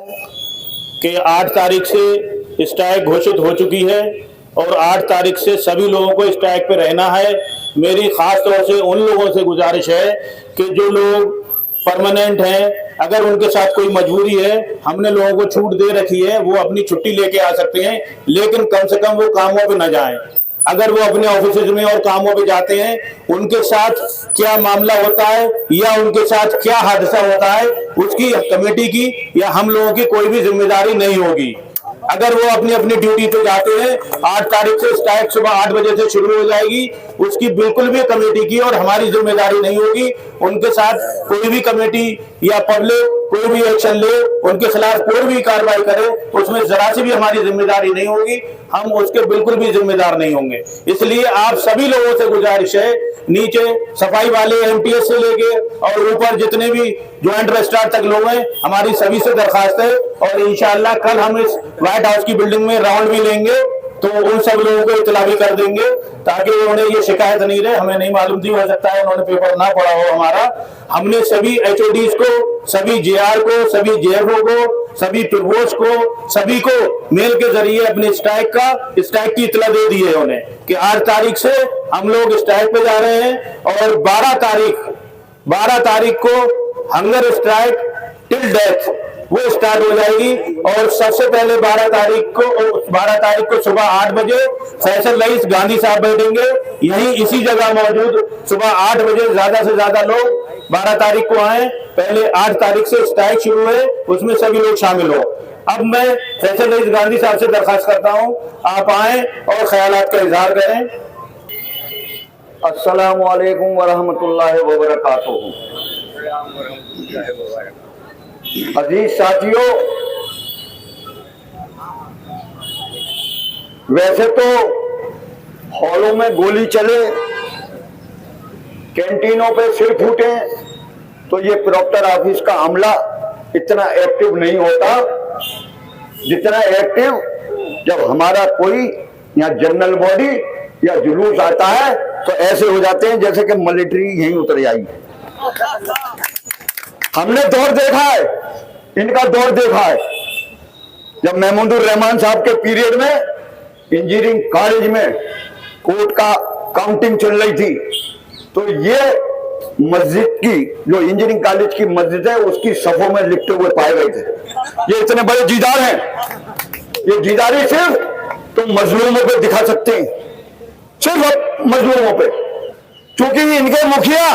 कि 8 तारीख से स्ट्राइक घोषित हो चुकी है और 8 तारीख से सभी लोगों को स्ट्राइक पे रहना है। मेरी खास तौर से उन लोगों से गुजारिश है कि जो लोग परमानेंट हैं, अगर उनके साथ कोई मजबूरी है, हमने लोगों को छूट दे रखी है, वो अपनी छुट्टी लेके आ सकते हैं, लेकिन कम से कम वो कामों पे न जाएं। अगर वो अपने ऑफिस में और कामों पे जाते हैं, उनके साथ क्या मामला होता है या उनके साथ क्या हादसा होता है, उसकी कमेटी की या हम लोगों की कोई भी जिम्मेदारी नहीं होगी। अगर वो अपनी अपनी ड्यूटी पे जाते हैं, 8 तारीख से स्ट्राइक सुबह 8 बजे से शुरू हो जाएगी, उसकी बिल्कुल भी कमेटी की और हमारी जिम्मेदारी नहीं होगी। उनके साथ कोई भी कमेटी या पब्लिक कोई भी एक्शन ले, उनके खिलाफ कोई भी कार्रवाई करे, उसमें जरा सी भी हमारी जिम्मेदारी नहीं होगी, हम उसके बिल्कुल भी जिम्मेदार नहीं होंगे। इसलिए आप सभी लोगों से गुजारिश है, नीचे सफाई वाले एमटीएस से लेके और ऊपर जितने भी ज्वाइंट रजिस्ट्रार तक लोग हैं, हमारी सभी से दरखास्त है और इंशाअल्लाह कल हम इस व्हाइट हाउस की बिल्डिंग में राउंड भी लेंगे, तो उन सब लोगों को इतला भी कर देंगे ताकि उन्हें ये शिकायत नहीं रहे। हमें नहीं मालूम थी, हो सकता है उन्होंने पेपर ना पढ़ा हो हमारा। हमने सभी एचओडीज को, सभी जेआर को, सभी जेएफओ को, सभी प्रवोस्ट को, सभी को मेल के जरिए अपने स्ट्राइक की इतला दे दी है उन्हें कि 8 तारीख से हम लोग स्ट्राइक पे जा रहे हैं और 12 तारीख को हंगर स्ट्राइक टिल डेथ वो स्टार्ट हो जाएगी। और सबसे पहले 12 तारीख को सुबह 8 बजे फैसल रईस गांधी साहब बैठेंगे, यहीं इसी जगह मौजूद सुबह 8 बजे ज्यादा से ज्यादा लोग 12 तारीख को आए। पहले 8 तारीख से स्ट्राइक शुरू है, उसमें सभी लोग शामिल हो। अब मैं फैसल रईस गांधी साहब से दरखास्त करता हूं, आप आए और ख्यालात का इजहार करें। अस्सलामु अलैकुम वरहमतुल्लाहि वबरकातुहू। अजीज साथियों, वैसे तो हॉलों में गोली चले, कैंटीनों पे सिर फूटे, तो ये प्रॉक्टर ऑफिस का अमला इतना एक्टिव नहीं होता जितना एक्टिव जब हमारा कोई यहाँ जनरल बॉडी या जुलूस आता है तो ऐसे हो जाते हैं जैसे कि मिलिट्री यहीं उतर आई। हमने दौर देखा है, इनका दौर देखा है। जब महमूदुर रहमान साहब के पीरियड में इंजीनियरिंग कॉलेज में कोर्ट का काउंटिंग चल रही थी, तो ये मस्जिद की जो इंजीनियरिंग कॉलेज की मस्जिद है उसकी सफों में लिखते हुए पाए गए थे। ये इतने बड़े दीदार हैं। ये दीदारी सिर्फ तुम मजलूमों पे दिखा सकते हैं, सिर्फ मजलूमों पे, क्योंकि इनके मुखिया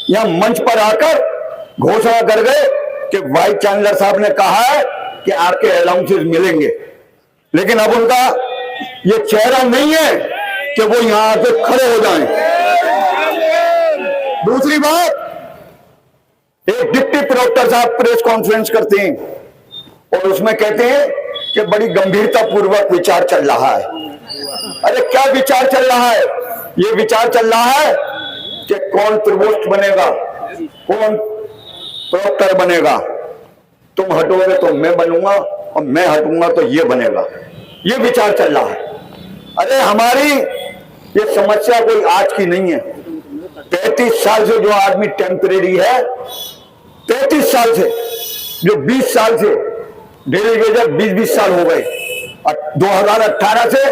यहां मंच पर आकर घोषणा कर गए कि वाइस चांसलर साहब ने कहा है कि आपके अलाउंसेस मिलेंगे, लेकिन अब उनका ये चेहरा नहीं है कि वो यहां आके खड़े हो जाएं। दूसरी बात, एक डिप्टी प्रोक्टर साहब प्रेस कॉन्फ्रेंस करते हैं और उसमें कहते हैं कि बड़ी गंभीरता पूर्वक विचार चल रहा है। अरे क्या विचार चल रहा है? ये विचार चल रहा है कि कौन प्रोवोस्ट बनेगा, कौन प्रोक्टर बनेगा। तुम हटोगे तो मैं बनूंगा और मैं हटूंगा तो ये बनेगा। ये विचार चल रहा है। अरे हमारी ये समस्या कोई आज की नहीं है। 33 साल से जो आदमी टेम्परेरी है, 33 साल से, जो 20 साल से डेली वेजर 20-20 साल हो गए। 2018 से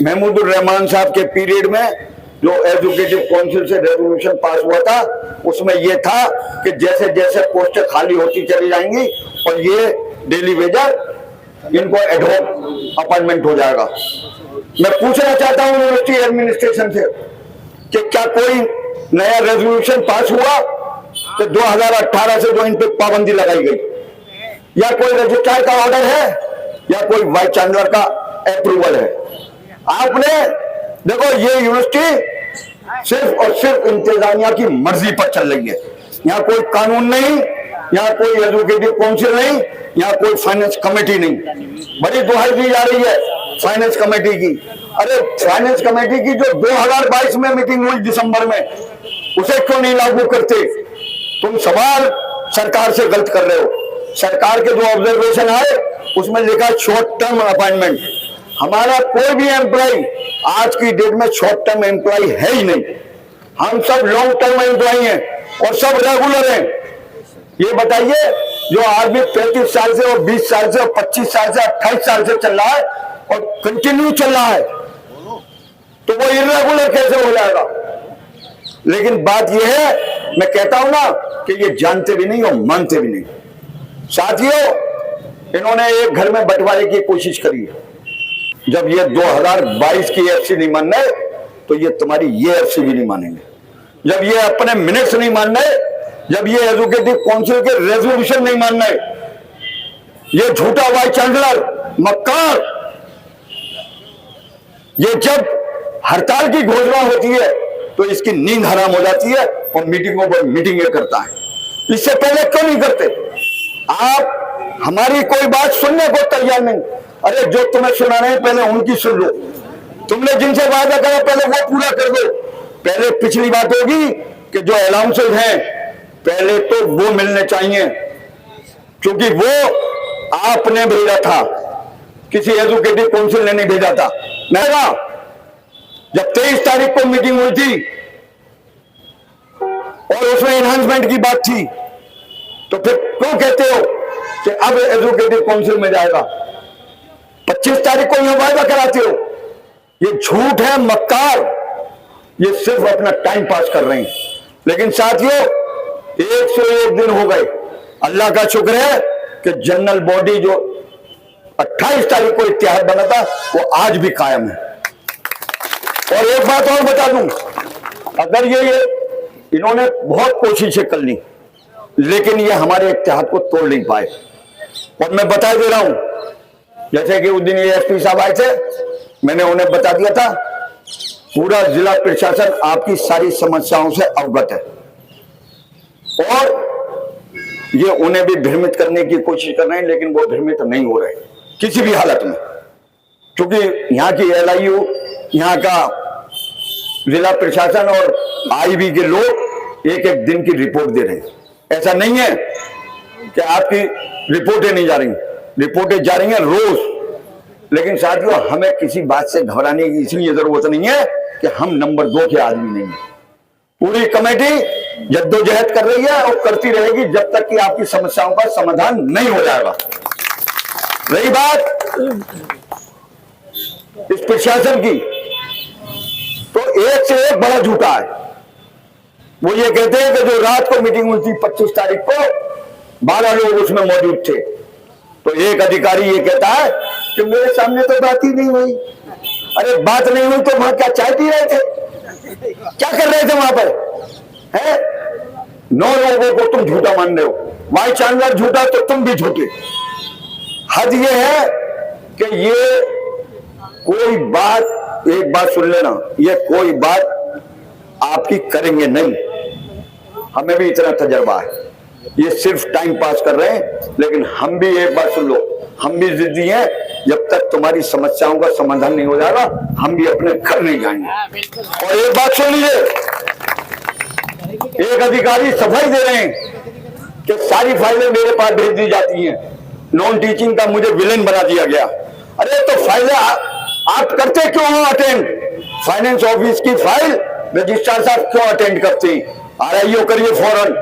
महमूदुर रहमान साहब के पीरियड में जो एजुकेटिव काउंसिल से रेजोल्यूशन पास हुआ था, उसमें यह था कि जैसे जैसे पोस्टें खाली होती चली जाएंगी और ये डेली वेजर इनको एडहॉक अपॉइंटमेंट हो जाएगा। मैं पूछना चाहता हूं यूनिवर्सिटी एडमिनिस्ट्रेशन से कि क्या कोई नया रेजोल्यूशन पास हुआ कि 2018 से जो इन पे पाबंदी लगाई गई, या कोई रजिस्ट्रार का ऑर्डर है या कोई वाइस चांसलर का अप्रूवल है? आपने देखो, ये यूनिवर्सिटी सिर्फ और सिर्फ इंतजामिया की मर्जी पर चल रही है। यहाँ कोई कानून नहीं, यहाँ कोई एजुकेटिव काउंसिल नहीं, यहाँ कोई फाइनेंस कमेटी नहीं। बड़ी दुहाई दी जा रही है फाइनेंस कमेटी की। अरे फाइनेंस कमेटी की जो 2022 में मीटिंग हुई दिसंबर में, उसे क्यों नहीं लागू करते? तुम सवाल सरकार से गलत कर रहे हो। सरकार के जो ऑब्जर्वेशन आए उसमें लिखा शॉर्ट टर्म अपॉइंटमेंट। हमारा कोई भी एम्प्लॉय आज की डेट में शॉर्ट टर्म एम्प्लॉय है ही नहीं। हम सब लॉन्ग टर्म एम्प्लॉय हैं और सब रेगुलर हैं। ये बताइए जो आदमी 35 साल से और 20 साल से और 25 साल से 28 साल से चल रहा है और कंटिन्यू चल रहा है, तो वो इर्रेगुलर कैसे हो जाएगा? लेकिन बात यह है, मैं कहता हूं ना कि ये जानते भी नहीं और मानते भी नहीं। साथियों, इन्होंने एक घर में बंटवारे की कोशिश करी है। जब ये 2022 की एफसी नहीं मान रहे, तो ये तुम्हारी ये एफसी भी नहीं मानेंगे। जब ये अपने मिनट्स नहीं मान रहे, जब ये एजुकेटिव काउंसिल के रेजोल्यूशन नहीं मान रहे, ये झूठा वाइस चांसलर मक्कार, ये जब हड़ताल की घोषणा होती है तो इसकी नींद हराम हो जाती है और मीटिंगों पर मीटिंगें करता है। इससे पहले क्यों नहीं करते? आप हमारी कोई बात सुनने को तैयार नहीं। अरे जो तुम्हें सुना रहे हैं पहले उनकी सुन लो। तुमने जिनसे वादा करा पहले वो पूरा कर दो। पहले पिछली बात होगी कि जो अलाउंसेस हैं पहले तो वो मिलने चाहिए, क्योंकि वो आपने भेजा था, किसी एजुकेटिव काउंसिल ने नहीं भेजा था। मैं जब 23 तारीख को मीटिंग हुई थी और उसमें एनहांसमेंट की बात थी, तो फिर क्यों कहते हो कि अब एजुकेटिव काउंसिल में जाएगा? 25 तारीख को यह वादा कराते हो। ये झूठ है, मक्कार, ये सिर्फ अपना टाइम पास कर रहे हैं। लेकिन साथियों, 101 दिन हो गए। अल्लाह का शुक्र है कि जनरल बॉडी जो 28 तारीख को इत्तेहाद बना था वो आज भी कायम है। और एक बात और बता दूं, अगर ये इन्होंने बहुत कोशिशें कर ली, लेकिन ये हमारे इत्तेहाद को तोड़ नहीं पाए। और मैं बता दे रहा हूं, जैसे कि उस दिन ये एसपी साहब आए थे, मैंने उन्हें बता दिया था पूरा जिला प्रशासन आपकी सारी समस्याओं से अवगत है, और ये उन्हें भी भ्रमित करने की कोशिश कर रहे हैं, लेकिन वो भ्रमित नहीं हो रहे किसी भी हालत में, क्योंकि यहाँ की एलआईयू, यहाँ का जिला प्रशासन और आईबी के लोग एक एक दिन की रिपोर्ट दे रहे हैं। ऐसा नहीं है कि आपकी रिपोर्टें नहीं जा रही, रिपोर्टें जा रही हैं रोज। लेकिन साथियों, हमें किसी बात से घबराने की इसलिए जरूरत नहीं है कि हम नंबर 2 के आदमी नहीं है। पूरी कमेटी जद्दोजहद कर रही है और करती रहेगी जब तक कि आपकी समस्याओं का समाधान नहीं हो जाएगा। रही बात इस प्रशासन की, तो एक से एक बड़ा झूठा है। वो ये कहते हैं कि जो रात को मीटिंग हुई थी 25 तारीख को, 12 लोग उसमें मौजूद थे। तो एक अधिकारी ये कहता है कि मेरे सामने तो बात ही नहीं हुई। अरे बात नहीं हुई तो वहां क्या चाय पी रहे थे? क्या कर रहे थे वहां पर? है 9 लोगों को तुम झूठा मान रहे हो, वाइस चांसलर झूठा तो तुम भी झूठे। हद ये है कि ये कोई बात, एक बात सुन लेना, ये कोई बात आपकी करेंगे नहीं। हमें भी इतना तजर्बा है, ये सिर्फ टाइम पास कर रहे हैं। लेकिन हम भी एक बात सुन लो, हम भी जिद्दी हैं। जब तक तुम्हारी समस्याओं का समाधान नहीं हो जाएगा, हम भी अपने घर नहीं जाएंगे। और एक बात सुन लीजिए, एक अधिकारी सफाई दे रहे हैं कि सारी फाइलें मेरे पास भेज दी जाती हैं, नॉन टीचिंग का मुझे विलेन बना दिया गया। अरे तो फाइलें आप करते क्यों हो अटेंड? फाइनेंस ऑफिस की फाइल रजिस्ट्रार साहब क्यों अटेंड करते हैं? आरआईओ करिए फौरन,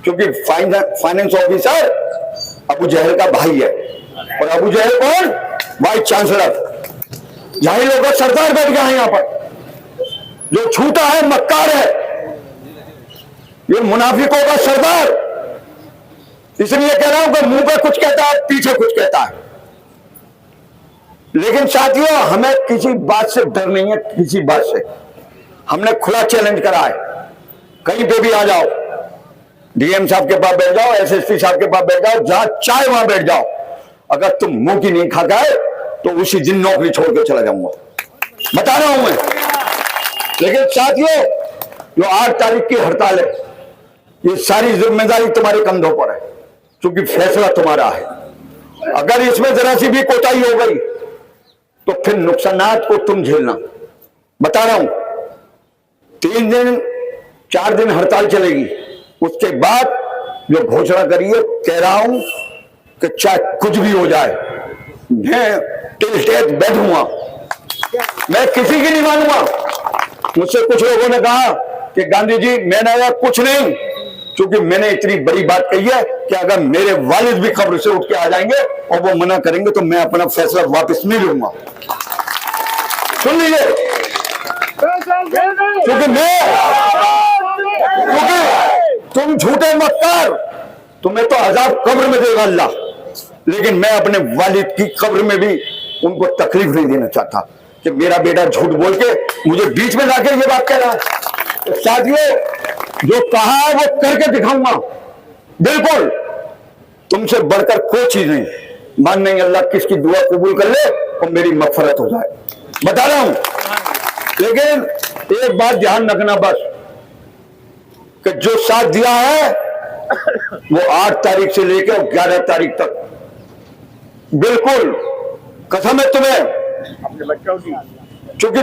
क्योंकि फाइनेंस ऑफिसर अबू जहल का भाई है। और अबू जहल कौन? Vice chancellor. जाहिल लोग सरदार बैठ गया है यहाँ पर, जो झूठा है, मक्कार है, ये मुनाफिकों का सरदार। इसलिए कह रहा हूं कि मुंह पे कुछ कहता है, पीछे कुछ कहता है। लेकिन साथियों, हमें किसी बात से डर नहीं है, किसी बात से। हमने खुला चैलेंज करा है, कहीं पे भी आ जाओ, डीएम साहब के पास बैठ जाओ, एसएसपी साहब के पास बैठ जाओ, जहां चाहे वहां बैठ जाओ। अगर तुम मुंह की नहीं खा गए तो उसी दिन नौकरी छोड़ के चला जाऊंगा, बता रहा हूं मैं। लेकिन साथियों, जो 8 तारीख की हड़ताल है, ये सारी जिम्मेदारी तुम्हारे कंधों पर है, क्योंकि फैसला तुम्हारा है। अगर इसमें जरा सी भी कोताही हो गई तो फिर नुकसानात को तुम झेलना। बता रहा हूं, 3 दिन 4 दिन हड़ताल चलेगी, उसके बाद जो घोषणा करिए, कह रहा हूं कि चाहे कुछ भी हो जाए, मैं टिल डेथ बैठूंगा, मैं किसी की नहीं मानूंगा। मुझसे कुछ लोगों ने कहा कि गांधी जी, मैंने कहा कुछ नहीं, क्योंकि मैंने इतनी बड़ी बात कही है कि अगर मेरे वालिद भी खबर से उठ के आ जाएंगे और वो मना करेंगे तो मैं अपना फैसला वापस नहीं लूंगा। सुन लीजिए, क्योंकि तुम झूठे मक्कार, तुम्हें तो अजाब कब्र में देगा अल्लाह, लेकिन मैं अपने वालिद की कब्र में भी उनको तकलीफ नहीं देना चाहता कि मेरा बेटा झूठ बोल के मुझे बीच में लाके ये बात कह रहा है। तो साथियों, जो कहा है वो करके दिखाऊंगा। बिल्कुल तुमसे बढ़कर कोई चीज नहीं। मान नहीं अल्लाह किसकी दुआ कबूल कर ले और मेरी मगफरत हो जाए, बता रहा हूं। लेकिन एक बात ध्यान रखना बस, कि जो साथ दिया है वो 8 तारीख से लेकर 11 तारीख तक, बिल्कुल कसम है तुम्हें, क्योंकि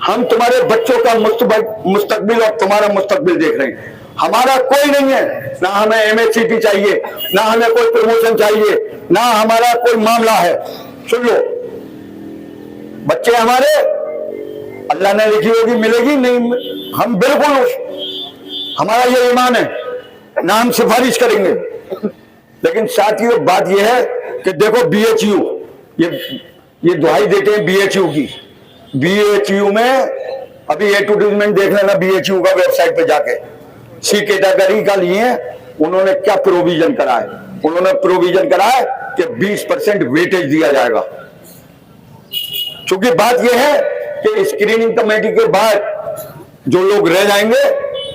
हम तुम्हारे बच्चों का मुस्तकबिल और तुम्हारा मुस्तकबिल देख रहे हैं। हमारा कोई नहीं है, ना हमें एमएससीपी चाहिए, ना हमें कोई प्रमोशन चाहिए, ना हमारा कोई मामला है। सुन लो, बच्चे हमारे अल्लाह ने लिखी होगी मिलेगी नहीं, हम बिल्कुल हमारा ये ईमान है, ना हम सिफारिश करेंगे। लेकिन साथियों बात यह है कि देखो बीएचयू, ये दुहाई देते हैं बीएचयू की। बीएचयू में अभी एडवर्टाइजमेंट देख लेना बीएचयू का वेबसाइट पे जाके, सी कैटेगरी का लिए उन्होंने क्या प्रोविजन करा है। उन्होंने प्रोविजन करा है कि 20% वेटेज दिया जाएगा। क्योंकि बात यह है कि स्क्रीनिंग कमेटी के बाद जो लोग रह जाएंगे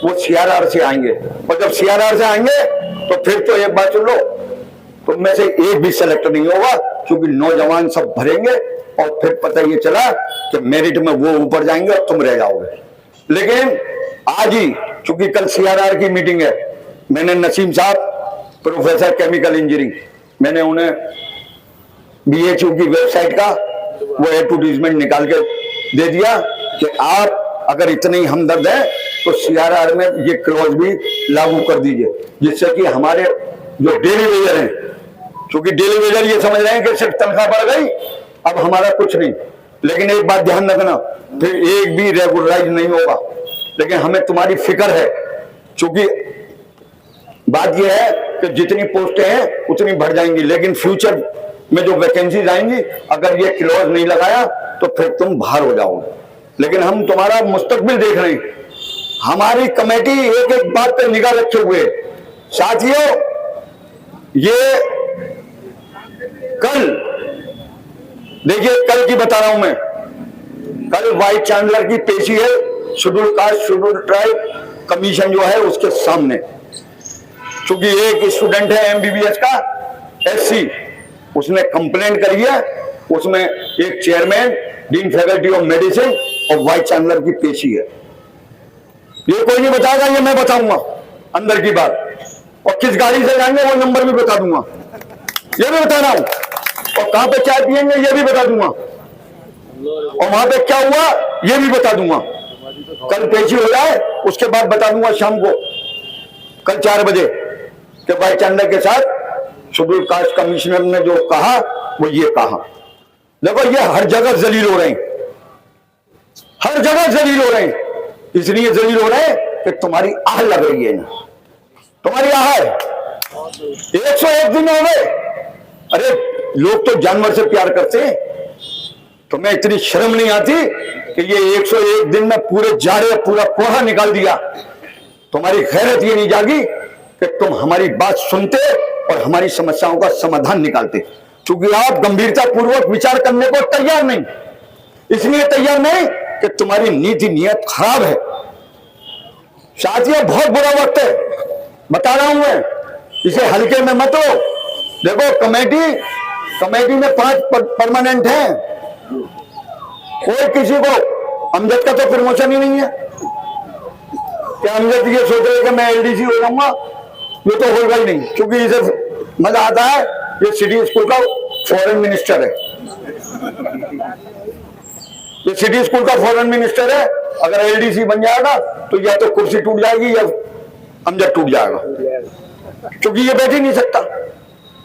वो सीआरआर से आएंगे, और जब सीआरआर से आएंगे तो फिर तो एक बात सुन लो, तुम में से एक भी सेलेक्ट नहीं होगा, क्योंकि नौजवान सब भरेंगे और फिर पता ये चला कि मेरिट में वो ऊपर जाएंगे और तुम रह जाओगे। लेकिन आज ही, क्योंकि कल सीआरआर की मीटिंग है, मैंने नसीम साहब प्रोफेसर केमिकल इंजीनियरिंग, मैंने उन्हें बीएचयू की वेबसाइट का वो एडवर्टाइजमेंट निकाल के दे दिया कि आप अगर इतने ही हमदर्द है तो सीआरआर में ये क्लॉज भी लागू कर दीजिए, जिससे कि हमारे जो डेली वेजर हैं, क्योंकि डेली वेजर ये समझ रहे हैं कि सिर्फ तनख्वाह बढ़ गई अब हमारा कुछ नहीं। लेकिन एक बात ध्यान रखना, फिर एक भी रेगुलराइज नहीं होगा। लेकिन हमें तुम्हारी फिक्र है, क्योंकि बात यह है कि जितनी पोस्टें हैं उतनी बढ़ जाएंगी, लेकिन फ्यूचर में जो वैकेंसीज आएंगी अगर ये क्लॉज नहीं लगाया तो फिर तुम बाहर हो जाओगे। लेकिन हम तुम्हारा मुस्तकबिल देख रहे हैं, हमारी कमेटी एक एक बात पर निगाह रखे हुए। साथियों, ये कल देखिए, कल की बता रहा हूं मैं, कल वाइस चांसलर की पेशी है schedule caste schedule tribe commission जो है उसके सामने। क्योंकि एक स्टूडेंट है एमबीबीएस का एससी, उसने कंप्लेंट करी है, उसमें एक chairman, dean faculty of medicine और वाइस चांसलर की पेशी है। ये कोई नहीं बताएगा, ये मैं बताऊंगा अंदर की बात, और किस गाड़ी से जाएंगे वो नंबर भी बता दूंगा, ये भी बता रहा हूं, और कहां पे चाय पियेंगे ये भी बता दूंगा, और वहां पे क्या हुआ ये भी बता दूंगा। कल पेशी हो जाए उसके बाद बता दूंगा शाम को, कल 4 बजे के वाइस चांसलर के साथ शेड्यूल कास्ट कमिश्नर ने जो कहा वो ये कहा। देखो, ये हर जगह जलील हो रहे हैं, हर जगह जलील हो रहे हैं। इसलिए जलील हो रहे हैं कि तुम्हारी आह लग रही है ना, तुम्हारी आह है। 101 दिन हो गए, अरे लोग तो जानवर से प्यार करते हैं, तुम्हें इतनी शर्म नहीं आती कि ये 101 दिन में पूरे जाड़े पूरा कोहा निकाल दिया। तुम्हारी गैरत ये नहीं जागी कि तुम हमारी बात सुनते और हमारी समस्याओं का समाधान निकालते, क्योंकि आप गंभीरता पूर्वक विचार करने को तैयार नहीं। इसलिए तैयार नहीं कि तुम्हारी नीति नियत खराब है। साथियों, बहुत बुरा वक्त है, बता रहा हूं मैं, इसे हल्के में मत लो। देखो, कमेटी में 5 परमानेंट हैं, कोई किसी को, अमजद का तो प्रमोशन ही नहीं है। क्या अमजद ये सोच रहे कि मैं एलडीसी हो जाऊंगा? ये तो होगा ही नहीं, क्योंकि इसे मजा आता है, ये सिटी स्कूल का फॉरेन मिनिस्टर है, ये सिटी स्कूल का फॉरेन मिनिस्टर है। अगर एलडीसी बन जाएगा तो या तो कुर्सी टूट जाएगी या अमजद टूट जाएगा, क्योंकि ये बैठ ही नहीं सकता।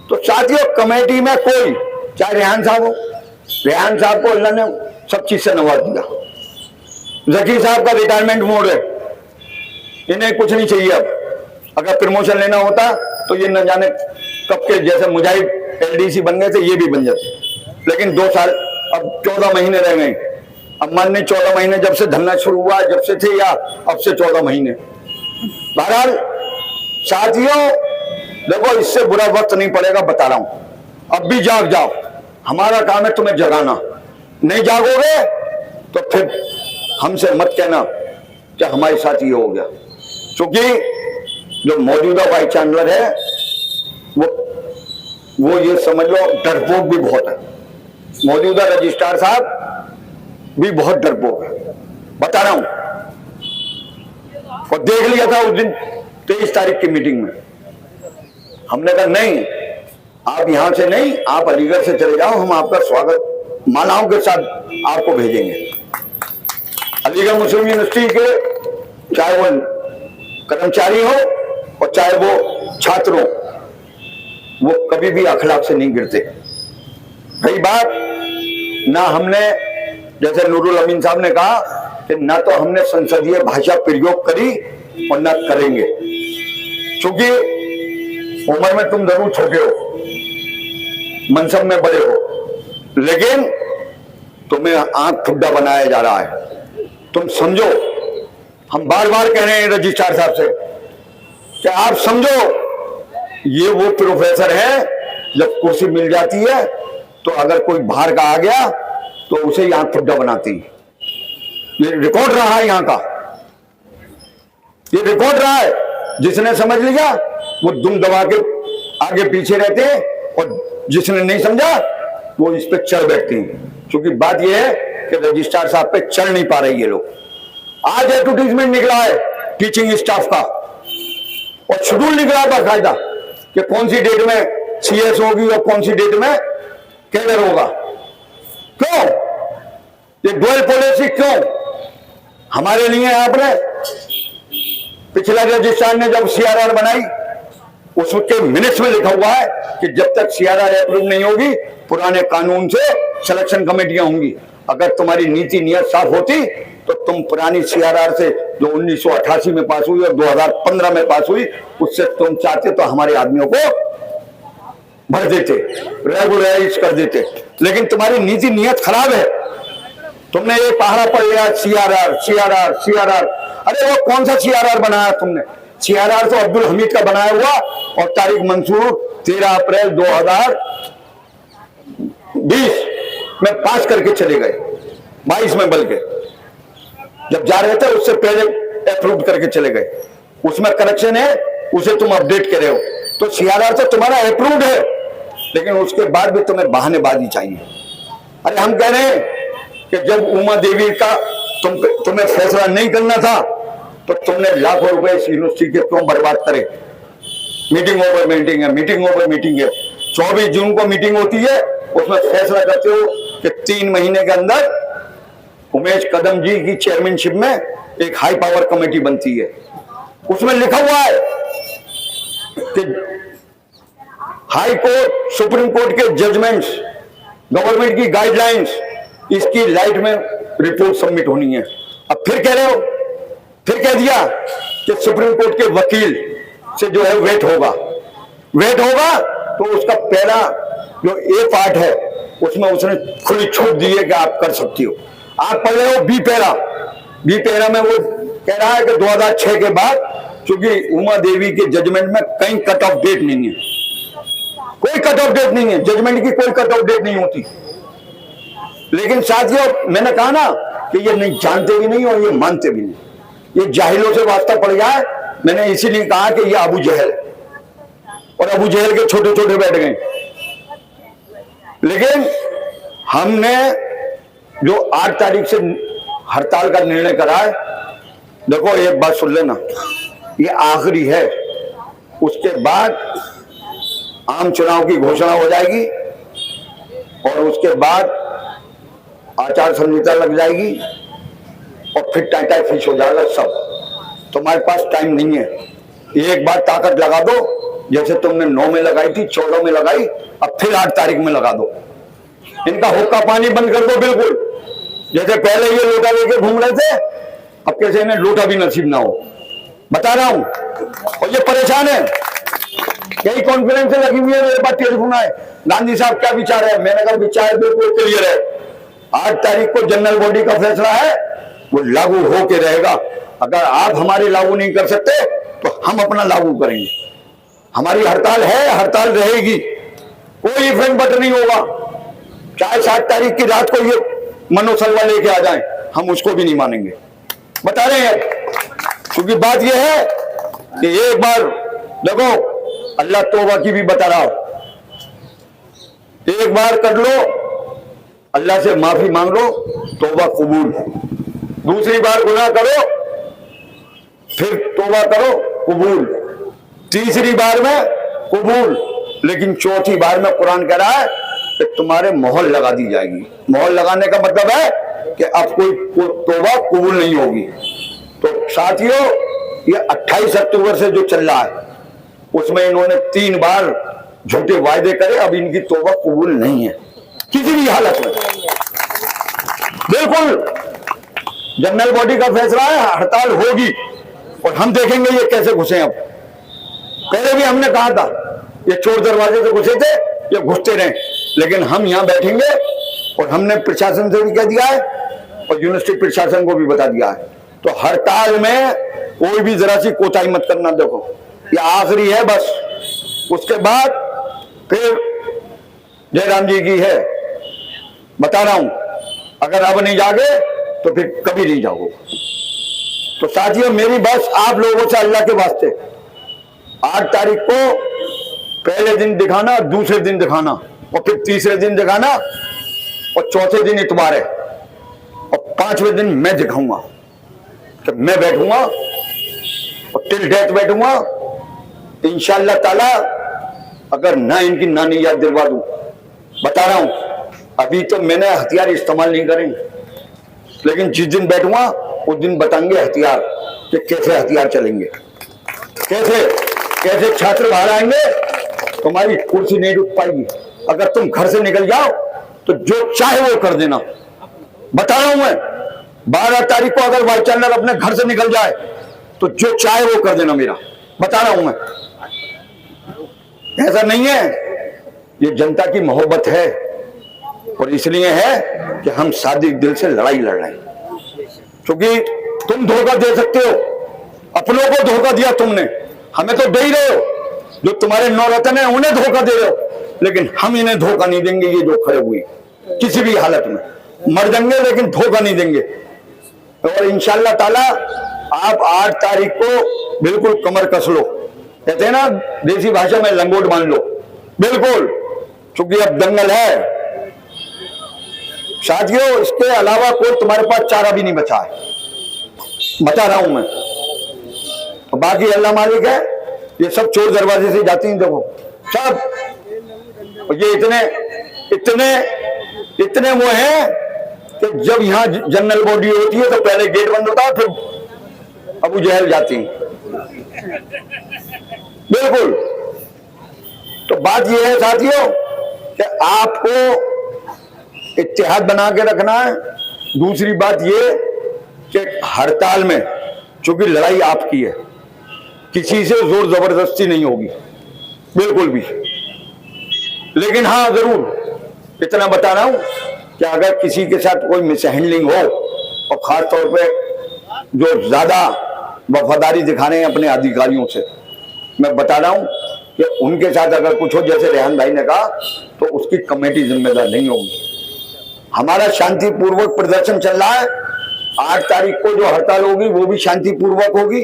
तो साथियों, कमेटी में कोई, चाहे रेहान साहब हो, रेहान साहब को अल्लाह ने सब चीज से नवाज दिया। जकी साहब का रिटायरमेंट मोड है, इन्हें कुछ नहीं चाहिए अब, अगर प्रमोशन लेना होता तो ये न जाने कब के, जैसे मुजाहिद एलडीसी बन गए थे ये भी बन जाते। लेकिन 2 साल, अब 14 महीने रह गए। अब मानने 14 महीने जब से धरना शुरू हुआ, जब से थे, या अब से 14 महीने। बहरहाल साथियों, देखो इससे बुरा वक्त नहीं पड़ेगा, बता रहा हूं। अब भी जाग जाओ, हमारा काम है तुम्हें जगाना। नहीं जागोगे तो फिर हमसे मत कहना कि हमारे साथ ये हो गया। क्योंकि जो मौजूदा वाइस चांसलर है वो ये समझ लो डरपोक भी बहुत है। मौजूदा रजिस्ट्रार साहब भी बहुत डरपोक है, बता रहा हूं। और देख लिया था उस दिन 23 तारीख की मीटिंग में। हमने कहा नहीं, आप यहां से नहीं, आप अलीगढ़ से चले जाओ, हम आपका स्वागत मालाओं के साथ आपको भेजेंगे। अलीगढ़ मुस्लिम यूनिवर्सिटी के चाहे वो कर्मचारी हो और चाहे वो छात्र हो, वो कभी भी अखलाक से नहीं गिरते। रही बात, ना हमने, जैसे नूरुल अमीन साहब ने कहा कि ना तो हमने संसदीय भाषा प्रयोग करी और ना करेंगे। क्योंकि उम्र में तुम जरूर छोटे हो, मनसब में बड़े हो, लेकिन तुम्हें आंख ठुड्डा बनाया जा रहा है। तुम समझो, हम बार बार कह रहे हैं रजिस्ट्रार साहब से कि आप समझो, ये वो प्रोफेसर है, जब कुर्सी मिल जाती है तो अगर कोई बाहर का आ गया तो उसे यहां ठुड्डा बनाती। ये रिकॉर्ड रहा है यहाँ का, ये रिकॉर्ड रहा है। जिसने समझ लिया वो दुम दबा के आगे पीछे रहते हैं, और जिसने नहीं समझा वो इस पे चढ़ बैठते हैं। क्योंकि बात यह है कि रजिस्ट्रार साहब पे चढ़ नहीं पा रहे ये लोग। आज एडवर्टीजमेंट निकला है टीचिंग स्टाफ का, और शेड्यूल निकला है बाकायदा कि कौन सी डेट में सीएस होगी और कौन सी डेट में कैडर होगा। क्यों ये डुअल पॉलिसी? क्यों हमारे लिए? आपने पिछला रजिस्ट्रार ने जब सीआरआर बनाई, उसके मिनट्स में लिखा हुआ है कि जब तक सीआरआर अप्रूव नहीं होगी, पुराने कानून से सिलेक्शन कमेटियां होंगी। अगर तुम्हारी नीति नियत साफ होती तो तुम पुरानी सीआरआर से, जो 1988 में पास हुई और 2015 में पास हुई, उससे तुम चाहते तो हमारे आदमियों को भर देते, रेगुलराइज कर देते। लेकिन तुम्हारी नीति नियत खराब है। तुमने ये पहाड़ा पड़ गया सीआरआर सीआरआर सीआरआर। अरे वो कौन सा सीआरआर बनाया तुमने? सीआरआर तो अब्दुल हमीद का बनाया हुआ, और तारीख मंसूर 13 अप्रैल 2020 में पास करके चले गए, 22 में बल्कि जब जा रहे थे उससे पहले अप्रूव करके चले गए। उसमें करेक्शन है, उसे तुम अपडेट कर रहे हो। तो सीआरआर तो तुम्हारा अप्रूव्ड है, लेकिन उसके बाद भी तुम्हें बहानेबाजी चाहिए। अरे हम कह रहे हैं कि जब उमा देवी का तुम्हें फैसला नहीं करना था तो तुमने लाखों रुपए इस यूनिवर्सिटी के क्यों बर्बाद करे? मीटिंग ओवर मीटिंग है, मीटिंग ओवर मीटिंग है। 24 जून को मीटिंग होती है, उसमें फैसला करते हो कि 3 महीने के अंदर उमेश कदम जी की चेयरमैनशिप में एक हाई पावर कमेटी बनती है। उसमें लिखा हुआ है कि हाई कोर्ट, सुप्रीम कोर्ट के जजमेंट्स, गवर्नमेंट की गाइडलाइंस, इसकी लाइट में रिपोर्ट सबमिट होनी है। अब फिर कह रहे हो, फिर कह दिया कि सुप्रीम कोर्ट के वकील से जो है वेट होगा तो उसका पहला जो ए पार्ट है उसमें उसने खुली छूट दी है कि आप कर सकती हो। आप पढ़ रहे हो बी पैरा में वो कह रहा है कि 2006 के बाद, क्योंकि उमा देवी के जजमेंट में कहीं कट ऑफ डेट नहीं है, कोई कट ऑफ डेट नहीं है, जजमेंट की कोई कट ऑफ डेट नहीं होती। लेकिन साथियों, मैंने कहा ना कि ये नहीं जानते भी नहीं और ये मानते भी नहीं, ये जाहिलों से वास्ता पड़ गया है। मैंने इसीलिए कहा कि ये अबू जहल है, और अबू जहल के छोटे छोटे बैठ गए। लेकिन हमने जो 8 तारीख से हड़ताल का निर्णय करा है, देखो एक बात सुन लेना, ये आखिरी है। उसके बाद आम चुनाव की घोषणा हो जाएगी, और उसके बाद आचार संहिता लग जाएगी, और फिर टाटा फिश हो जाएगा सब। तुम्हारे पास टाइम नहीं है। एक बार ताकत लगा दो, जैसे तुमने 9 में लगाई थी, 14 में लगाई, अब फिर 8 तारीख में लगा दो। इनका हुक्का पानी बंद कर दो बिल्कुल। जैसे पहले ये लोटा लेके घूम रहे थे, अब कैसे इन्हें लोटा भी नसीब ना हो। बता रहा हूं, और ये परेशान है, कई कॉन्फ्रेंस लगी हुई है, मेरे पास टेलीफोन आए, गांधी साहब क्या विचार है? मैंने कहा विचार बिल्कुल क्लियर है, 8 तारीख को जनरल बॉडी का फैसला है, वो लागू होके रहेगा। अगर आप हमारे लागू नहीं कर सकते तो हम अपना लागू करेंगे। हमारी हड़ताल है, हड़ताल रहेगी, कोई इफेक्ट बट नहीं होगा। चाहे 7 तारीख की रात को ये मनोज सलवा लेके आ जाए, हम उसको भी नहीं मानेंगे। बता रहे हैं, क्योंकि बात यह है कि एक बार देखो, अल्लाह तौबा की भी बता रहा हो, एक बार कर लो, अल्लाह से माफी मांग लो, तौबा कबूल। दूसरी बार गुनाह करो, फिर तौबा करो, कबूल। तीसरी बार में कबूल, लेकिन चौथी बार में कुरान कह रहा है कि तुम्हारे मोहर लगा दी जाएगी। मोहर लगाने का मतलब है कि अब कोई तौबा कबूल नहीं होगी। तो साथियों, ये 28 अक्टूबर से जो चल रहा है, उसमें इन्होंने 3 बार झूठे वायदे करे, अब इनकी तौबा कबूल नहीं है किसी भी हालत में। बिल्कुल जनरल बॉडी का फैसला है, हड़ताल होगी, और हम देखेंगे ये कैसे घुसे। अब पहले भी हमने कहा था, ये चोर दरवाजे से घुसे थे, ये घुसते रहे, लेकिन हम यहां बैठेंगे। और हमने प्रशासन से भी कह दिया है, और यूनिवर्सिटी प्रशासन को भी बता दिया है। तो हड़ताल में कोई भी जरा सी कोताही मत करना। देखो, ये आखिरी है बस, उसके बाद फिर जयराम जी की है। बता रहा हूं, अगर अब नहीं जागे तो फिर कभी नहीं जाओगे। तो साथियों, मेरी बस आप लोगों से अल्लाह के वास्ते, 8 तारीख को पहले दिन दिखाना, दूसरे दिन दिखाना, और फिर तीसरे दिन दिखाना, और चौथे दिन इतवार है, और 5वें दिन मैं दिखाऊंगा कि मैं बैठूंगा और टिल डेथ बैठूंगा इंशाअल्लाह ताला। अगर ना इनकी नानी याद दिलवा दूं, बता रहा हूं, अभी तो मैंने हथियार इस्तेमाल नहीं करेंगे, लेकिन जिस दिन बैठूंगा उस दिन बताएंगे हथियार कि कैसे हथियार चलेंगे, कैसे कैसे छात्र बाहर आएंगे, तुम्हारी कुर्सी नहीं रुक पाएगी। अगर तुम घर से निकल जाओ तो जो चाहे वो कर देना। बता रहा हूं मैं, 12 तारीख को अगर वाइस चांसलर अपने घर से निकल जाए तो जो चाहे वो कर देना मेरा। बता रहा हूं मैं, ऐसा नहीं है, ये जनता की मोहब्बत है, और इसलिए है कि हम सादिक दिल से लड़ाई लड़ रहे हैं। क्योंकि तुम धोखा दे सकते हो, अपनों को धोखा दिया तुमने, हमें तो दे ही रहे हो। जो तुम्हारे नौरतन है उन्हें धोखा दे रहे हो, लेकिन हम इन्हें धोखा नहीं देंगे। ये जो खड़े हुए किसी भी हालत में मर जाएंगे, लेकिन धोखा नहीं देंगे। और इंशाअल्लाह ताला आप 8 तारीख को बिल्कुल कमर कस लो, कहते हैं ना देसी भाषा में, लंगोट मान लो बिल्कुल, क्योंकि अब दंगल है साथियों। इसके अलावा कोई तुम्हारे पास चारा भी नहीं बचा है, बता रहा हूं मैं। तो बाकी अल्लाह मालिक है, ये सब चोर दरवाजे से जाती हैं, देखो सब। और ये इतने इतने इतने वो हैं कि जब यहाँ जनरल बॉडी होती है तो पहले गेट बंद होता है, फिर अबू जहल जाती हैं। बिल्कुल। तो बात यह है साथियों कि आपको इत्तेहाद बना के रखना है। दूसरी बात यह कि हड़ताल में चूंकि लड़ाई आपकी है, किसी से जोर जबरदस्ती नहीं होगी बिल्कुल भी। लेकिन हाँ, जरूर इतना बता रहा हूं कि अगर किसी के साथ कोई मिसहैंडलिंग हो, और खास तौर पे जो ज्यादा वफादारी दिखा रहे हैं अपने अधिकारियों से, मैं बता रहा हूं कि उनके साथ अगर कुछ हो, जैसे रेहान भाई ने कहा, तो उसकी कमेटी जिम्मेदार नहीं होगी। हमारा शांतिपूर्वक प्रदर्शन चल रहा है। 8 तारीख को जो हड़ताल होगी वो भी शांतिपूर्वक होगी,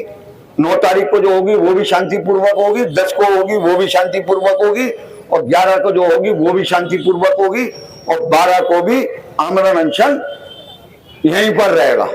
9 तारीख को जो होगी वो भी शांतिपूर्वक होगी, 10 को होगी वो भी शांतिपूर्वक होगी, और 11 को जो होगी वो भी शांतिपूर्वक होगी, और 12 को भी आमरण अनशन यहीं पर रहेगा।